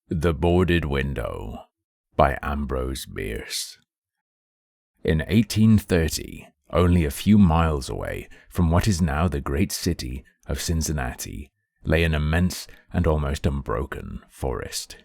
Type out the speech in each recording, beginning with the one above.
The Boarded Window by Ambrose Bierce. In 1830, only a few miles away from what is now the great city of Cincinnati, lay an immense and almost unbroken forest.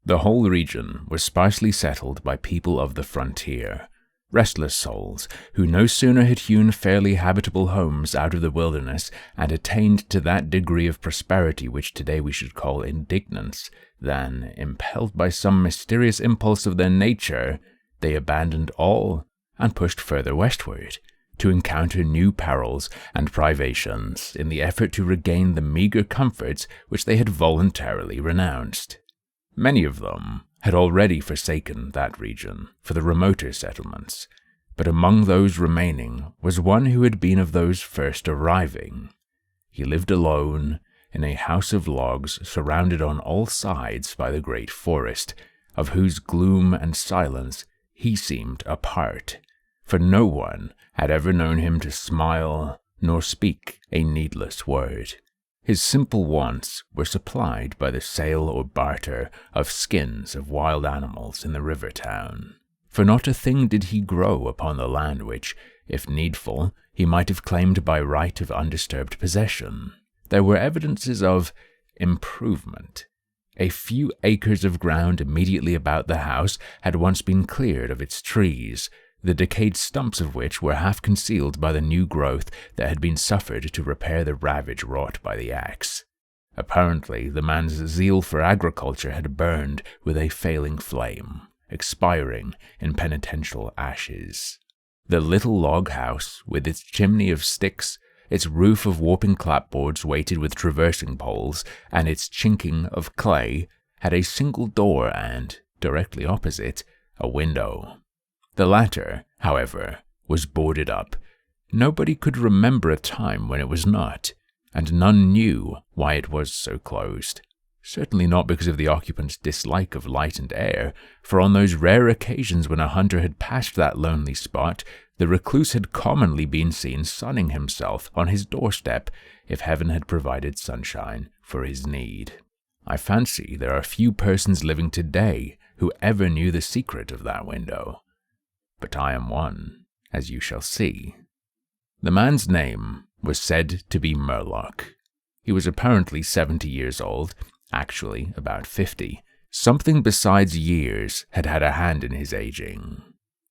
The whole region was sparsely settled by people of the frontier, restless souls who no sooner had hewn fairly habitable homes out of the wilderness and attained to that degree of prosperity which today we should call indignance, than, impelled by some mysterious impulse of their nature, they abandoned all and pushed further westward, to encounter new perils and privations in the effort to regain the meager comforts which they had voluntarily renounced. Many of them had already forsaken that region for the remoter settlements, but among those remaining was one who had been of those first arriving. He lived alone in a house of logs surrounded on all sides by the great forest, of whose gloom and silence he seemed a part, for no one had ever known him to smile nor speak a needless word. His simple wants were supplied by the sale or barter of skins of wild animals in the river town, for not a thing did he grow upon the land which, if needful, he might have claimed by right of undisturbed possession. There were evidences of improvement. A few acres of ground immediately about the house had once been cleared of its trees, the decayed stumps of which were half concealed by the new growth that had been suffered to repair the ravage wrought by the axe. Apparently, the man's zeal for agriculture had burned with a failing flame, expiring in penitential ashes. The little log house, with its chimney of sticks, its roof of warping clapboards weighted with traversing poles, and its chinking of clay, had a single door and, directly opposite, a window. The latter, however, was boarded up. Nobody could remember a time when it was not, and none knew why it was so closed. Certainly not because of the occupant's dislike of light and air, for on those rare occasions when a hunter had passed that lonely spot, the recluse had commonly been seen sunning himself on his doorstep, if heaven had provided sunshine for his need. I fancy there are few persons living today who ever knew the secret of that window. But I am one, as you shall see. The man's name was said to be Murlock. He was apparently 70 years old, actually about 50. Something besides years had had a hand in his aging.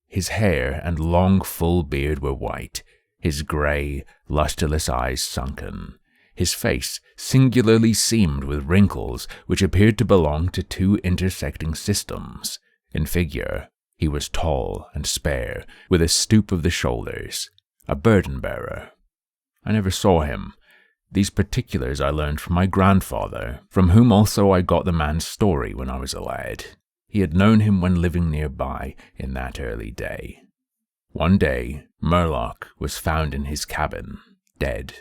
His hair and long full beard were white, his grey, lustreless eyes sunken. His face singularly seamed with wrinkles which appeared to belong to two intersecting systems. In figure, he was tall and spare, with a stoop of the shoulders, a burden-bearer. I never saw him. These particulars I learned from my grandfather, from whom also I got the man's story when I was a lad. He had known him when living nearby in that early day. One day, Murlock was found in his cabin, dead.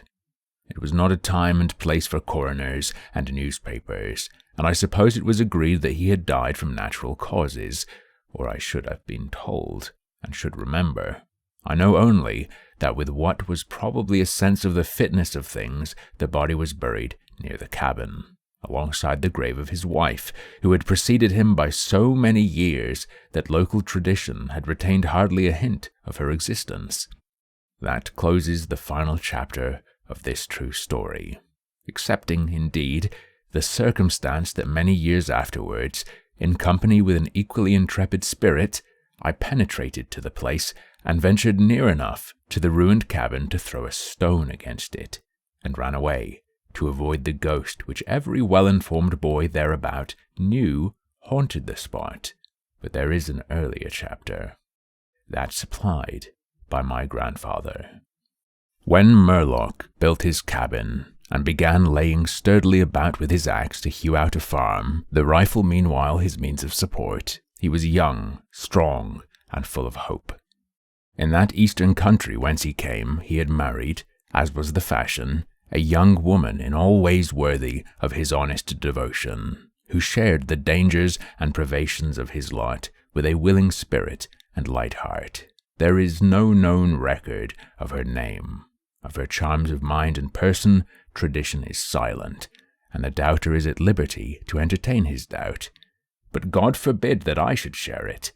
It was not a time and place for coroners and newspapers, and I suppose it was agreed that he had died from natural causes, or I should have been told, and should remember. I know only that with what was probably a sense of the fitness of things, the body was buried near the cabin, alongside the grave of his wife, who had preceded him by so many years that local tradition had retained hardly a hint of her existence. That closes the final chapter of this true story, excepting, indeed, the circumstance that many years afterwards, in company with an equally intrepid spirit, I penetrated to the place and ventured near enough to the ruined cabin to throw a stone against it, and ran away to avoid the ghost which every well-informed boy thereabout knew haunted the spot. But there is an earlier chapter, that supplied by my grandfather. When Murlock built his cabin, and began laying sturdily about with his axe to hew out a farm, the rifle meanwhile his means of support, he was young, strong, and full of hope. In that eastern country whence he came, he had married, as was the fashion, a young woman in all ways worthy of his honest devotion, who shared the dangers and privations of his lot with a willing spirit and light heart. There is no known record of her name. Of her charms of mind and person, tradition is silent, and the doubter is at liberty to entertain his doubt. but God forbid that I should share it.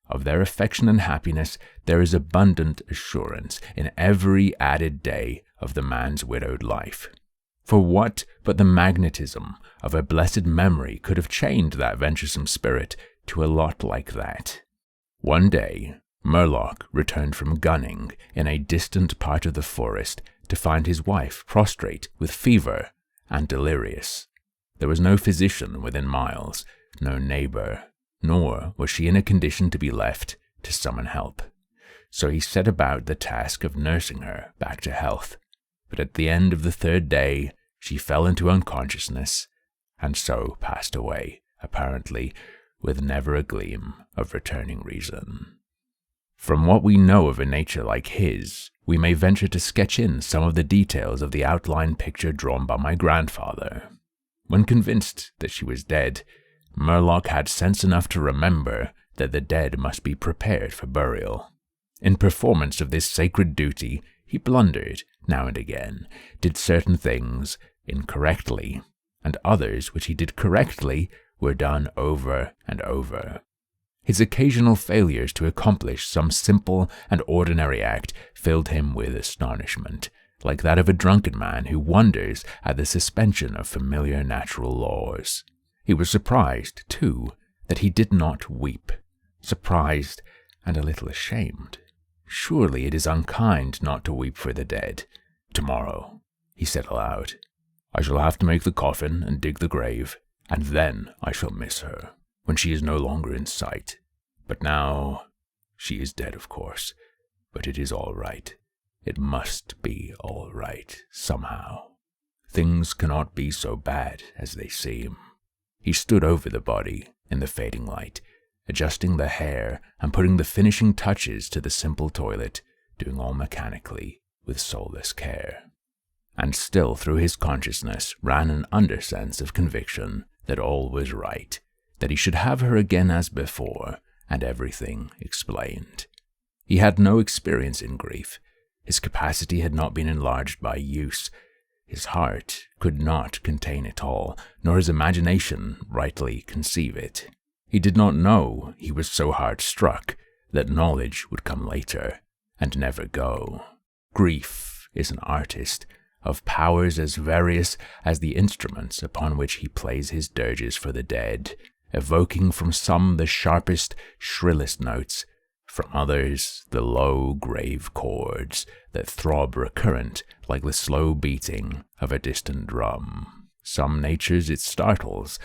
Of their affection and happiness there is abundant assurance in every added day of the man's widowed life. For what but the magnetism of a blessed memory could have chained that venturesome spirit to a lot like that? One day, Murlock returned from gunning in a distant part of the forest to find his wife prostrate with fever and delirious. There was no physician within miles, no neighbor, nor was she in a condition to be left to summon help. So he set about the task of nursing her back to health. But at the end of the third day, she fell into unconsciousness, and so passed away, apparently, with never a gleam of returning reason. From what we know of a nature like his, we may venture to sketch in some of the details of the outline picture drawn by my grandfather. When convinced that she was dead, Murlock had sense enough to remember that the dead must be prepared for burial. In performance of this sacred duty, he blundered now and again, did certain things incorrectly, and others which he did correctly were done over and over. His occasional failures to accomplish some simple and ordinary act filled him with astonishment, like that of a drunken man who wonders at the suspension of familiar natural laws. He was surprised, too, that he did not weep, surprised and a little ashamed. Surely it is unkind not to weep for the dead. Tomorrow, he said aloud, I shall have to make the coffin and dig the grave, and then I shall miss her, when she is no longer in sight. But now, she is dead, of course, but it is all right. It must be all right, somehow. Things cannot be so bad as they seem. He stood over the body in the fading light, adjusting the hair and putting the finishing touches to the simple toilet, doing all mechanically with soulless care. And still through his consciousness ran an undersense of conviction that all was right, that he should have her again as before, and everything explained. He had no experience in grief. His capacity had not been enlarged by use. His heart could not contain it all, nor his imagination rightly conceive it. He did not know he was so hard struck that knowledge would come later, and never go. Grief is an artist, of powers as various as the instruments upon which he plays his dirges for the dead, evoking from some the sharpest, shrillest notes, from others the low, grave chords that throb recurrent like the slow beating of a distant drum. Some natures it startles,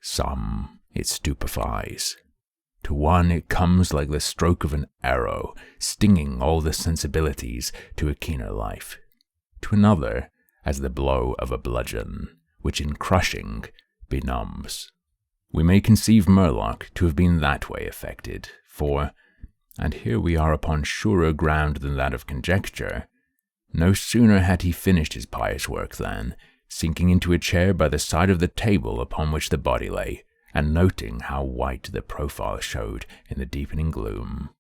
some it stupefies. To one it comes like the stroke of an arrow, stinging all the sensibilities to a keener life. To another, as the blow of a bludgeon, which in crushing benumbs. We may conceive Murlock to have been that way affected, for, and here we are upon surer ground than that of conjecture, no sooner had he finished his pious work than, sinking into a chair by the side of the table upon which the body lay, and noting how white the profile showed in the deepening gloom,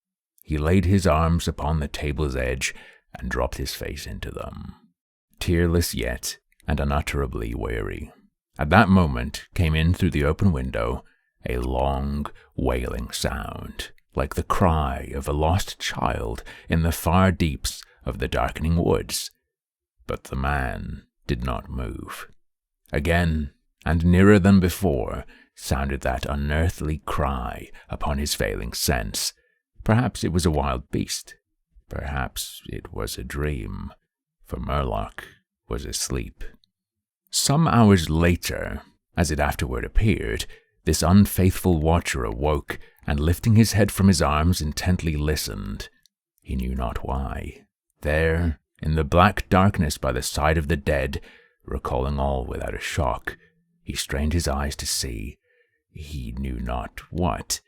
he laid his arms upon the table's edge and dropped his face into them. Tearless yet, and unutterably weary. At that moment came in through the open window a long, wailing sound, like the cry of a lost child in the far deeps of the darkening woods. But the man did not move. Again, and nearer than before, sounded that unearthly cry upon his failing sense. Perhaps it was a wild beast. Perhaps it was a dream. For Murlock was asleep. Some hours later, as it afterward appeared, this unfaithful watcher awoke, and lifting his head from his arms intently listened. He knew not why. There, in the black darkness by the side of the dead, recalling all without a shock, he strained his eyes to see, he knew not what.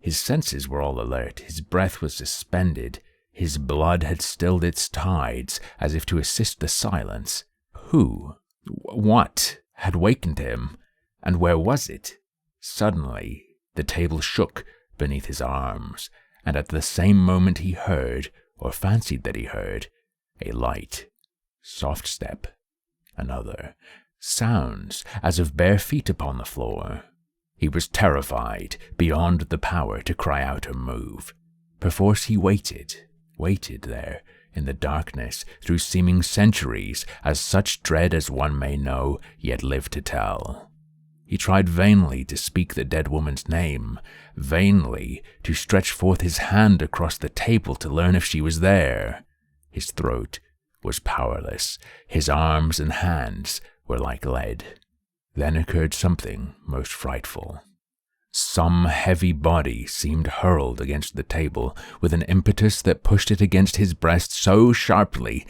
His senses were all alert, his breath was suspended, his blood had stilled its tides, as if to assist the silence. Who, what, had wakened him, and where was it? Suddenly, the table shook beneath his arms, and at the same moment he heard, or fancied that he heard, a light, soft step, another, sounds as of bare feet upon the floor. He was terrified, beyond the power to cry out or move. Perforce he waited there, in the darkness, through seeming centuries, as such dread as one may know, yet live to tell. He tried vainly to speak the dead woman's name, vainly to stretch forth his hand across the table to learn if she was there. His throat was powerless, his arms and hands were like lead. Then occurred something most frightful. Some heavy body seemed hurled against the table with an impetus that pushed it against his breast so sharply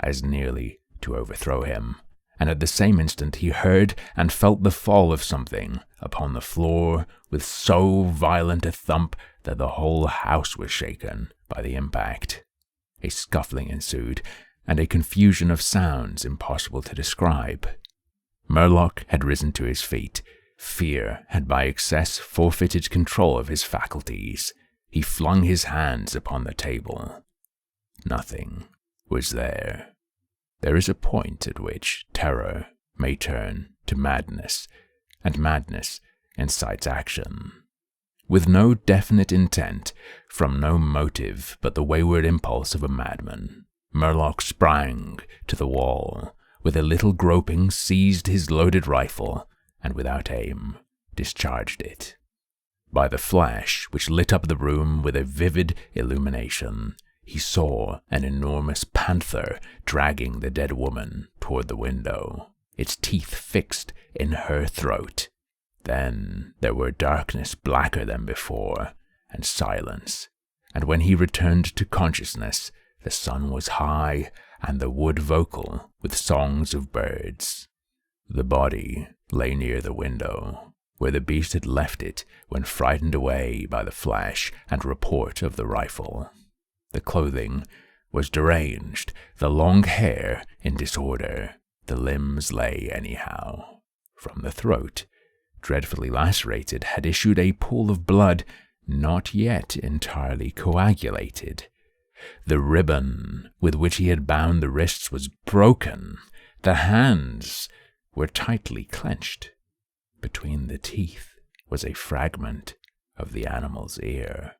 as nearly to overthrow him, and at the same instant he heard and felt the fall of something upon the floor with so violent a thump that the whole house was shaken by the impact. A scuffling ensued, and a confusion of sounds impossible to describe. Murlock had risen to his feet. Fear had by excess forfeited control of his faculties. He flung his hands upon the table. Nothing was there. There is a point at which terror may turn to madness, and madness incites action. With no definite intent, from no motive but the wayward impulse of a madman, Murlock sprang to the wall, with a little groping seized his loaded rifle, and without aim, discharged it. By the flash which lit up the room with a vivid illumination, he saw an enormous panther dragging the dead woman toward the window, its teeth fixed in her throat. Then there were darkness blacker than before, and silence, and when he returned to consciousness, the sun was high, and the wood vocal with songs of birds. The body lay near the window, where the beast had left it when frightened away by the flash and report of the rifle. The clothing was deranged, the long hair in disorder, the limbs lay anyhow. From the throat, dreadfully lacerated, had issued a pool of blood not yet entirely coagulated. The ribbon with which he had bound the wrists was broken. The hands were tightly clenched. Between the teeth was a fragment of the animal's ear.